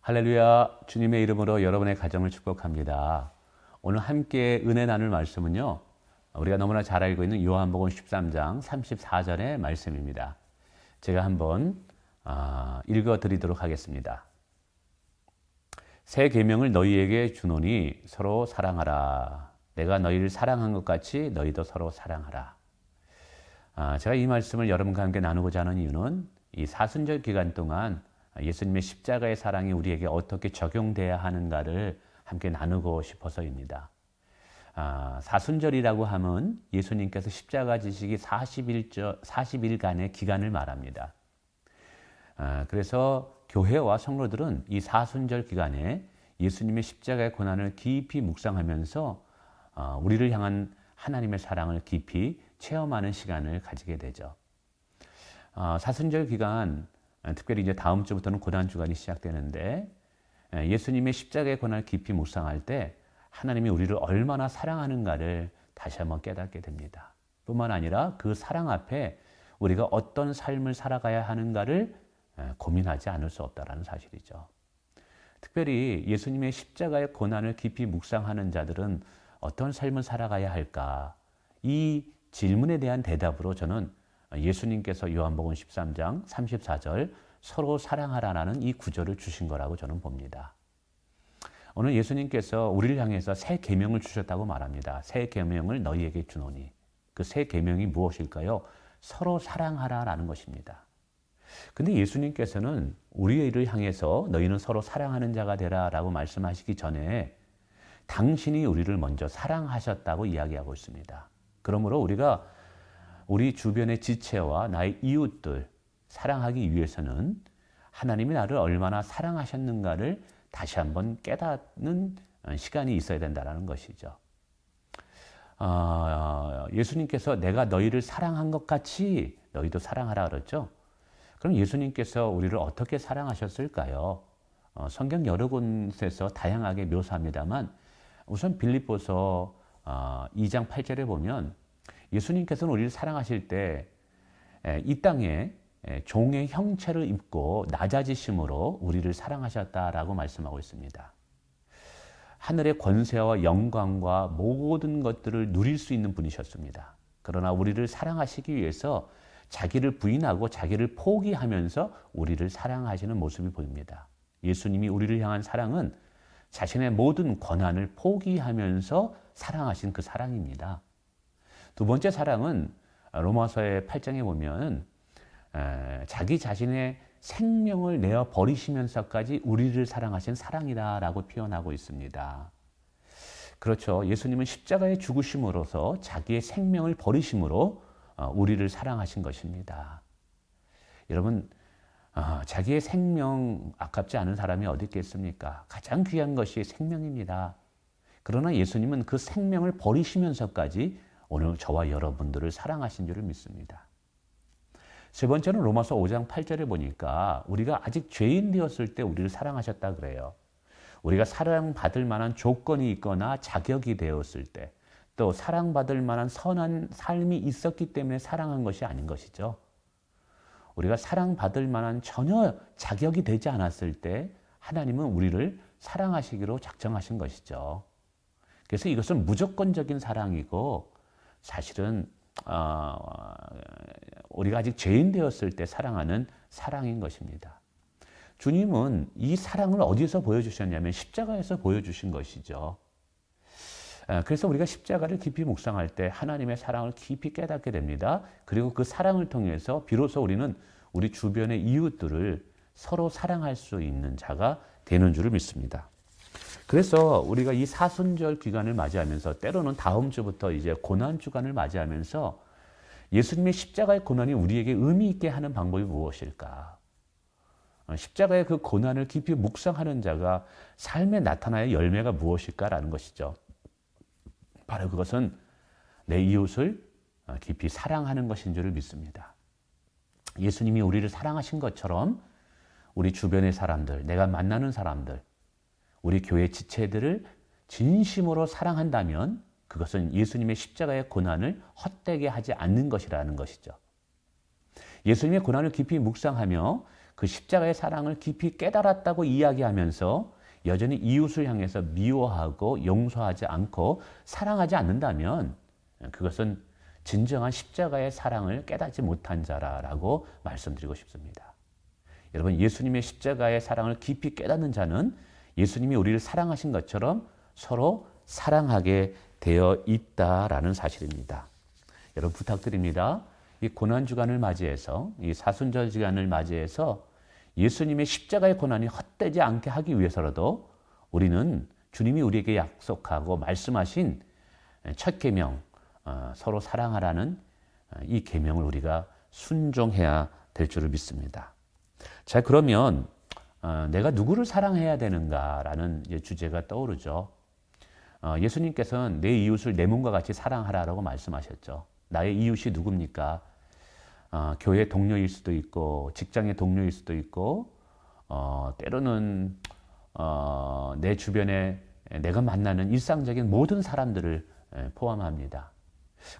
할렐루야, 주님의 이름으로 여러분의 가정을 축복합니다. 오늘 함께 은혜 나눌 말씀은요, 우리가 너무나 잘 알고 있는 요한복음 13장 34절의 말씀입니다. 제가 한번 읽어드리도록 하겠습니다. 새 계명을 너희에게 주노니 서로 사랑하라. 내가 너희를 사랑한 것 같이 너희도 서로 사랑하라. 제가 이 말씀을 여러분과 함께 나누고자 하는 이유는 이 사순절 기간 동안 예수님의 십자가의 사랑이 우리에게 어떻게 적용돼야 하는가를 함께 나누고 싶어서입니다. 사순절이라고 하면 예수님께서 십자가 지시기 40일간의 기간을 말합니다. 그래서 교회와 성도들은 이 사순절 기간에 예수님의 십자가의 고난을 깊이 묵상하면서 우리를 향한 하나님의 사랑을 깊이 체험하는 시간을 가지게 되죠. 사순절 기간, 특별히 이제 다음 주부터는 고난 주간이 시작되는데 예수님의 십자가의 고난을 깊이 묵상할 때 하나님이 우리를 얼마나 사랑하는가를 다시 한번 깨닫게 됩니다. 뿐만 아니라 그 사랑 앞에 우리가 어떤 삶을 살아가야 하는가를 고민하지 않을 수 없다는 사실이죠. 특별히 예수님의 십자가의 고난을 깊이 묵상하는 자들은 어떤 삶을 살아가야 할까? 이 질문에 대한 대답으로 저는 예수님께서 요한복음 13장 34절 서로 사랑하라는 이 구절을 주신 거라고 저는 봅니다. 오늘 예수님께서 우리를 향해서 새 계명을 주셨다고 말합니다. 새 계명을 너희에게 주노니. 그 새 계명이 무엇일까요? 서로 사랑하라라는 것입니다. 근데 예수님께서는 우리를 향해서 너희는 서로 사랑하는 자가 되라라고 말씀하시기 전에 당신이 우리를 먼저 사랑하셨다고 이야기하고 있습니다. 그러므로 우리가 우리 주변의 지체와 나의 이웃들 사랑하기 위해서는 하나님이 나를 얼마나 사랑하셨는가를 다시 한번 깨닫는 시간이 있어야 된다는 것이죠. 예수님께서 내가 너희를 사랑한 것 같이 너희도 사랑하라 그랬죠. 그럼 예수님께서 우리를 어떻게 사랑하셨을까요? 성경 여러 곳에서 다양하게 묘사합니다만 우선 빌립보서 2장 8절에 보면 예수님께서는 우리를 사랑하실 때 이 땅에 종의 형체를 입고 낮아지심으로 우리를 사랑하셨다라고 말씀하고 있습니다. 하늘의 권세와 영광과 모든 것들을 누릴 수 있는 분이셨습니다. 그러나 우리를 사랑하시기 위해서 자기를 부인하고 자기를 포기하면서 우리를 사랑하시는 모습이 보입니다. 예수님이 우리를 향한 사랑은 자신의 모든 권한을 포기하면서 사랑하신 그 사랑입니다. 두 번째 사랑은 로마서의 8장에 보면 자기 자신의 생명을 내어 버리시면서까지 우리를 사랑하신 사랑이다라고 표현하고 있습니다. 그렇죠. 예수님은 십자가에 죽으심으로써 자기의 생명을 버리심으로 우리를 사랑하신 것입니다. 여러분, 자기의 생명 아깝지 않은 사람이 어디 있겠습니까? 가장 귀한 것이 생명입니다. 그러나 예수님은 그 생명을 버리시면서까지 오늘 저와 여러분들을 사랑하신 줄을 믿습니다. 세 번째는 로마서 5장 8절에 보니까 우리가 아직 죄인 되었을 때 우리를 사랑하셨다 그래요. 우리가 사랑받을 만한 조건이 있거나 자격이 되었을 때, 또 사랑받을 만한 선한 삶이 있었기 때문에 사랑한 것이 아닌 것이죠. 우리가 사랑받을 만한 전혀 자격이 되지 않았을 때 하나님은 우리를 사랑하시기로 작정하신 것이죠. 그래서 이것은 무조건적인 사랑이고 사실은 우리가 아직 죄인 되었을 때 사랑하는 사랑인 것입니다. 주님은 이 사랑을 어디서 보여주셨냐면 십자가에서 보여주신 것이죠. 그래서 우리가 십자가를 깊이 묵상할 때 하나님의 사랑을 깊이 깨닫게 됩니다. 그리고 그 사랑을 통해서 비로소 우리는 우리 주변의 이웃들을 서로 사랑할 수 있는 자가 되는 줄을 믿습니다. 그래서 우리가 이 사순절 기간을 맞이하면서 때로는 다음 주부터 이제 고난 주간을 맞이하면서 예수님의 십자가의 고난이 우리에게 의미 있게 하는 방법이 무엇일까? 십자가의 그 고난을 깊이 묵상하는 자가 삶에 나타나야 열매가 무엇일까라는 것이죠. 바로 그것은 내 이웃을 깊이 사랑하는 것인 줄을 믿습니다. 예수님이 우리를 사랑하신 것처럼 우리 주변의 사람들, 내가 만나는 사람들, 우리 교회 지체들을 진심으로 사랑한다면 그것은 예수님의 십자가의 고난을 헛되게 하지 않는 것이라는 것이죠. 예수님의 고난을 깊이 묵상하며 그 십자가의 사랑을 깊이 깨달았다고 이야기하면서 여전히 이웃을 향해서 미워하고 용서하지 않고 사랑하지 않는다면 그것은 진정한 십자가의 사랑을 깨닫지 못한 자라고 말씀드리고 싶습니다. 여러분, 예수님의 십자가의 사랑을 깊이 깨닫는 자는 예수님이 우리를 사랑하신 것처럼 서로 사랑하게 되어 있다라는 사실입니다. 여러분, 부탁드립니다. 이 고난주간을 맞이해서, 이 사순절 기간을 맞이해서 예수님의 십자가의 고난이 헛되지 않게 하기 위해서라도 우리는 주님이 우리에게 약속하고 말씀하신 첫 계명, 서로 사랑하라는 이 계명을 우리가 순종해야 될 줄을 믿습니다. 자, 그러면 내가 누구를 사랑해야 되는가라는 주제가 떠오르죠. 예수님께서는 내 이웃을 내 몸과 같이 사랑하라라고 말씀하셨죠. 나의 이웃이 누굽니까? 교회 동료일 수도 있고 직장의 동료일 수도 있고 때로는 내 주변에 내가 만나는 일상적인 모든 사람들을 포함합니다.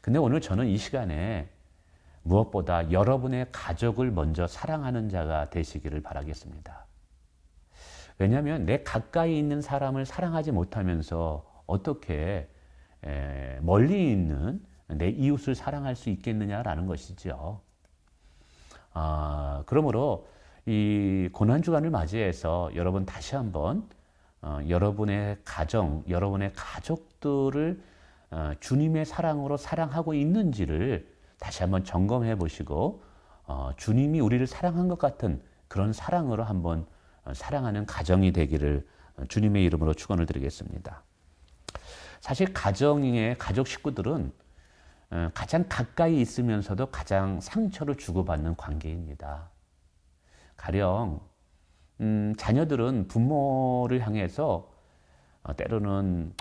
근데 오늘 저는 이 시간에 무엇보다 여러분의 가족을 먼저 사랑하는 자가 되시기를 바라겠습니다. 왜냐하면 내 가까이 있는 사람을 사랑하지 못하면서 어떻게 멀리 있는 내 이웃을 사랑할 수 있겠느냐라는 것이죠. 그러므로 이 고난주간을 맞이해서 여러분 다시 한번 여러분의 가정, 여러분의 가족들을 주님의 사랑으로 사랑하고 있는지를 다시 한번 점검해 보시고 주님이 우리를 사랑한 것 같은 그런 사랑으로 한번 사랑하는 가정이 되기를 주님의 이름으로 축원을 드리겠습니다. 사실 가정의 가족 식구들은 가장 가까이 있으면서도 가장 상처를 주고받는 관계입니다. 가령 자녀들은 부모를 향해서 때로는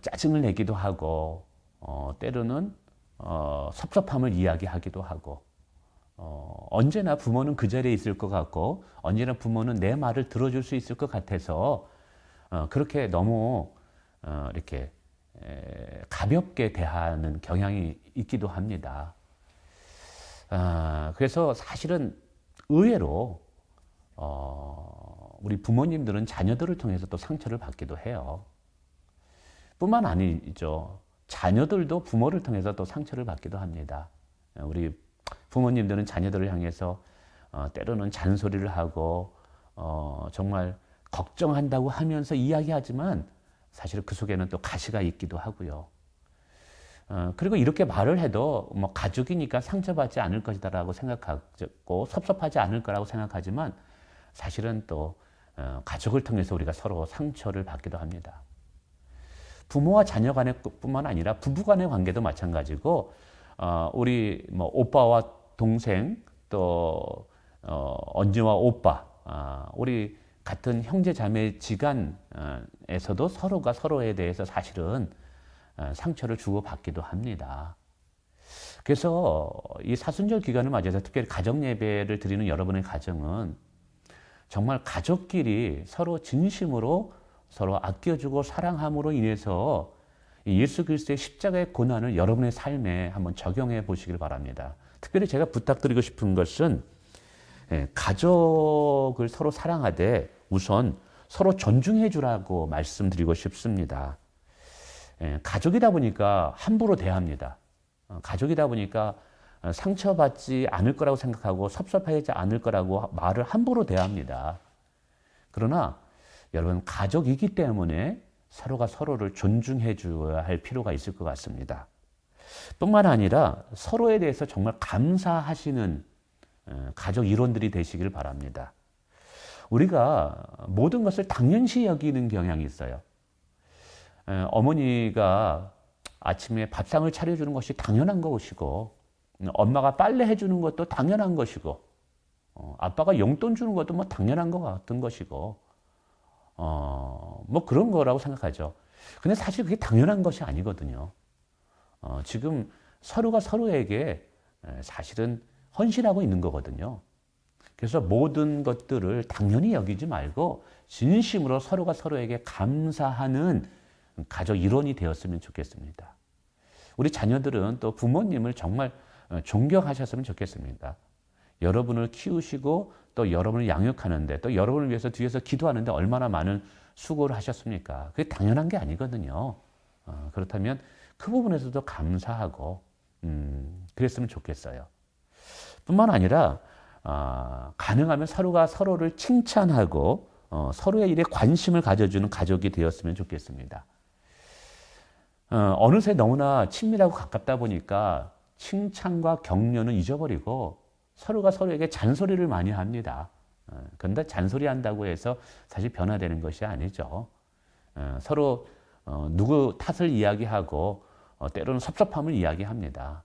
짜증을 내기도 하고 때로는 섭섭함을 이야기하기도 하고 언제나 부모는 그 자리에 있을 것 같고 언제나 부모는 내 말을 들어줄 수 있을 것 같아서 그렇게 너무 이렇게 가볍게 대하는 경향이 있기도 합니다. 그래서 사실은 의외로 우리 부모님들은 자녀들을 통해서 또 상처를 받기도 해요. 뿐만 아니죠. 자녀들도 부모를 통해서 또 상처를 받기도 합니다. 우리 부모님들은 자녀들을 향해서 때로는 잔소리를 하고 정말 걱정한다고 하면서 이야기하지만 사실 그 속에는 또 가시가 있기도 하고요. 그리고 이렇게 말을 해도 뭐 가족이니까 상처받지 않을 것이다라고 생각하고 섭섭하지 않을 거라고 생각하지만 사실은 또 가족을 통해서 우리가 서로 상처를 받기도 합니다. 부모와 자녀 간의 뿐만 아니라 부부 간의 관계도 마찬가지고 우리 뭐 오빠와 동생 또 언니와 오빠 우리 같은 형제 자매 지간에서도 서로가 서로에 대해서 사실은 상처를 주고받기도 합니다. 그래서 이 사순절 기간을 맞이해서 특별히 가정 예배를 드리는 여러분의 가정은 정말 가족끼리 서로 진심으로 서로 아껴주고 사랑함으로 인해서 예수 그리스도의 십자가의 고난을 여러분의 삶에 한번 적용해 보시길 바랍니다. 특별히 제가 부탁드리고 싶은 것은 가족을 서로 사랑하되 우선 서로 존중해 주라고 말씀드리고 싶습니다. 가족이다 보니까 함부로 대합니다. 가족이다 보니까 상처받지 않을 거라고 생각하고 섭섭하지 않을 거라고 말을 함부로 대합니다. 그러나 여러분 가족이기 때문에 서로가 서로를 존중해 줘야 할 필요가 있을 것 같습니다. 뿐만 아니라 서로에 대해서 정말 감사하시는 가족 일원들이 되시길 바랍니다. 우리가 모든 것을 당연시 여기는 경향이 있어요. 어머니가 아침에 밥상을 차려주는 것이 당연한 것이고 엄마가 빨래 해주는 것도 당연한 것이고 아빠가 용돈 주는 것도 뭐 당연한 것 같은 것이고 뭐 그런 거라고 생각하죠. 근데 사실 그게 당연한 것이 아니거든요. 지금 서로가 서로에게 사실은 헌신하고 있는 거거든요. 그래서 모든 것들을 당연히 여기지 말고 진심으로 서로가 서로에게 감사하는 가족 일원이 되었으면 좋겠습니다. 우리 자녀들은 또 부모님을 정말 존경하셨으면 좋겠습니다. 여러분을 키우시고 또 여러분을 양육하는데 또 여러분을 위해서 뒤에서 기도하는데 얼마나 많은 수고를 하셨습니까? 그게 당연한 게 아니거든요. 그렇다면 그 부분에서도 감사하고 그랬으면 좋겠어요. 뿐만 아니라 가능하면 서로가 서로를 칭찬하고 서로의 일에 관심을 가져주는 가족이 되었으면 좋겠습니다. 어느새 너무나 친밀하고 가깝다 보니까 칭찬과 격려는 잊어버리고 서로가 서로에게 잔소리를 많이 합니다. 그런데 잔소리 한다고 해서 사실 변화되는 것이 아니죠. 서로 누구 탓을 이야기하고 때로는 섭섭함을 이야기합니다.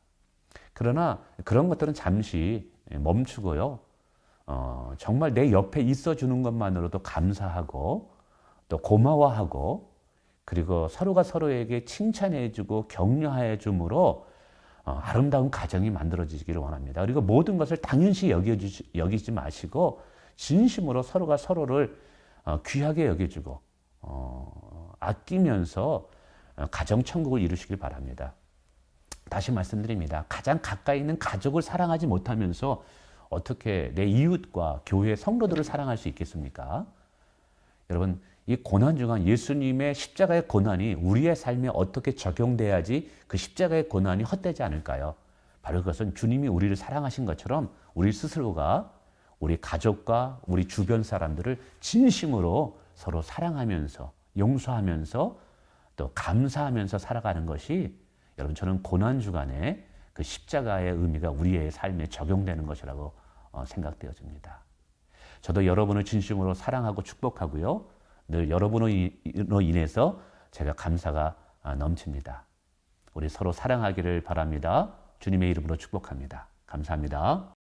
그러나 그런 것들은 잠시 멈추고요. 정말 내 옆에 있어주는 것만으로도 감사하고 또 고마워하고 그리고 서로가 서로에게 칭찬해주고 격려해줌으로 아름다운 가정이 만들어지기를 원합니다. 그리고 모든 것을 당연시 여기지 마시고 진심으로 서로가 서로를 귀하게 여겨주고 아끼면서 가정천국을 이루시길 바랍니다. 다시 말씀드립니다. 가장 가까이 있는 가족을 사랑하지 못하면서 어떻게 내 이웃과 교회 성도들을 사랑할 수 있겠습니까? 여러분, 이 고난중간 예수님의 십자가의 고난이 우리의 삶에 어떻게 적용돼야지 그 십자가의 고난이 헛되지 않을까요? 바로 그것은 주님이 우리를 사랑하신 것처럼 우리 스스로가 우리 가족과 우리 주변 사람들을 진심으로 서로 사랑하면서 용서하면서 또 감사하면서 살아가는 것이 여러분 저는 고난주간에 그 십자가의 의미가 우리의 삶에 적용되는 것이라고 생각되어집니다. 저도 여러분을 진심으로 사랑하고 축복하고요. 늘 여러분으로 인해서 제가 감사가 넘칩니다. 우리 서로 사랑하기를 바랍니다. 주님의 이름으로 축복합니다. 감사합니다.